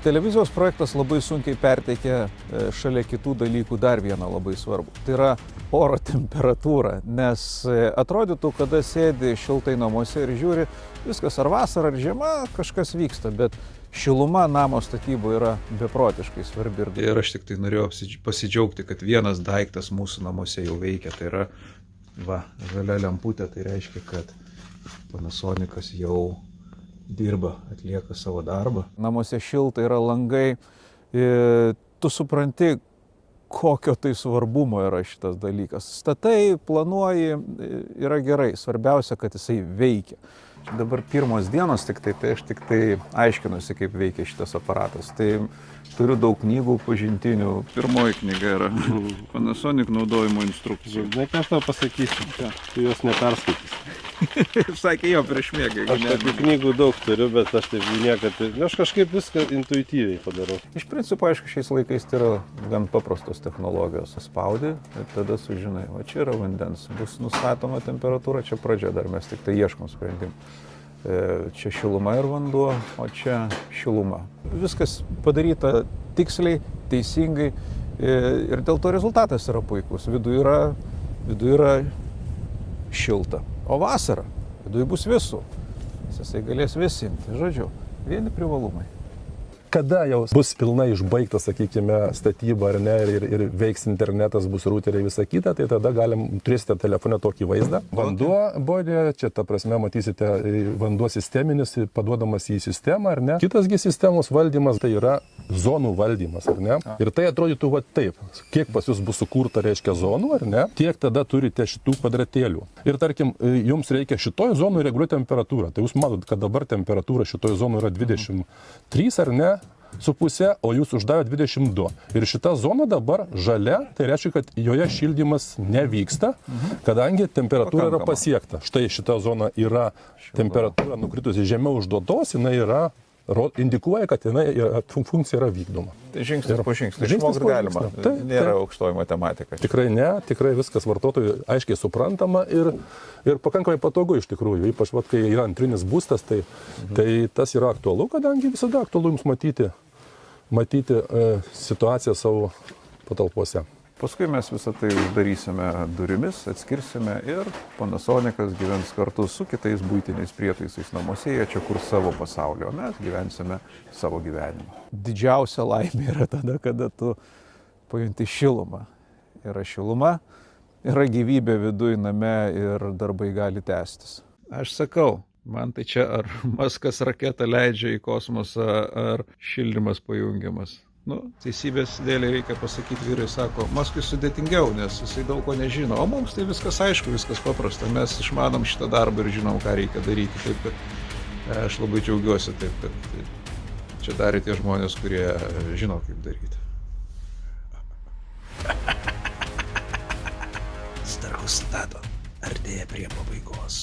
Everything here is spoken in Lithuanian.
Televizijos projektas labai sunkiai perteikia šalia kitų dalykų dar vieną labai svarbų. Tai yra oro temperatūra, nes atrodytų, kada sėdi šiltai namuose ir žiūri, viskas ar vasara, ar žiema, kažkas vyksta, bet šiluma namo statyboje yra beprotiškai svarbi. Ir aš tik tai norėjau pasidžiaugti, kad vienas daiktas mūsų namuose jau veikia, tai yra žalia lemputė, tai reiškia, kad Panasonicas jau dirba, atlieka savo darbą. Namuose šilta, yra langai, tu supranti, kokio tai svarbumo yra šitas dalykas. Statai, planuoji, yra gerai, svarbiausia, kad jisai veikia. Dabar pirmos dienos tik tai aš tik tai aiškinusi, kaip veikia šitas aparatas. Tai turiu daug knygų pažintinių. Pirmoji knyga yra Panasonic naudojimo instrukcijų. Žinai, ką aš tau pasakysiu, tu jos neperskaitysi. Sakė jo prieš miegą. Aš tokių knygų daug turiu, bet aš taip niekad, aš kažkaip viską intuityviai padarau. Iš principo, aišku, šiais laikais tai yra gan paprastos technologijos. Spaudi ir tada sužinai, va čia yra vandens, bus nustatoma temperatūra, čia pradžia dar mes tik tai ieškom sprendimų. Čia šiluma ir vanduo, o čia šiluma. Viskas padaryta tiksliai, teisingai ir dėl to rezultatas yra puikus. Viduje yra šilta. O vasarą viduje bus vėsu, nes jisai galės vėsinti. Žodžiu, vieni privalumai. Kada jau bus pilnai išbaigta, sakykime, statyba ar ne, ir veiks internetas, bus routeriai visą kitą, tai tada turėsite telefone tokį vaizdą. Vanduo bodė, čia ta prasme matysite vanduo sisteminis, paduodamas į sistemą ar ne. Kitasgi sistemos valdymas tai yra zonų valdymas, ar ne. Ir tai atrodytų va taip, kiek pas jūs bus sukurta, reiškia, zonų, ar ne, tiek tada turite šitų kvadratėlių. Ir tarkim, jums reikia šitoj zonui reguliuoti temperatūrą. Tai jūs matot, kad dabar temperatūra šitoj zonui yra 23, ar ne? Su pusė, o jūs uždavė 22. Ir šita zona dabar žalia, tai reiškia, kad joje šildymas nevyksta, kadangi temperatūra yra pasiekta. Štai šita zona yra temperatūra nukritusi žemiau užduotos, jinai yra, indikuoja, kad jinai funkcija yra vykdoma. Tai žingsnis po žingsnis, išmokti galima, nėra aukštoji matematika. Tikrai ne, tikrai viskas vartotojui aiškiai suprantama ir pakankamai patogu iš tikrųjų, ypač kai yra antrinis būstas, tai tas yra aktualu, kadangi visada aktualu jums matyti situaciją savo patalpose. Paskui mes visą tai uždarysime durimis, atskirsime ir Panasonicas gyvens kartu su kitais buitiniais prietaisais namuose, jie čia kurs savo pasaulį, o mes gyvensime savo gyvenimą. Didžiausia laimė yra tada, kada tu pajunti šilumą. Yra šiluma, yra gyvybė viduj name ir darbai gali tęstis. Aš sakau, man tai čia ar Maskas raketą leidžia į kosmosą, ar šildymas pajungiamas. Teisybės dėlį reikia pasakyti, vyrai sako, Maskui sudėtingiau, nes jisai daug ko nežino, o mums tai viskas aišku, viskas paprasta, mes išmanom šitą darbą ir žinom, ką reikia daryti, taip kad aš labai džiaugiuosi, taip kad čia darė tie žmonės, kurie žino, kaip daryti. Starhus stato artėja prie pabaigos.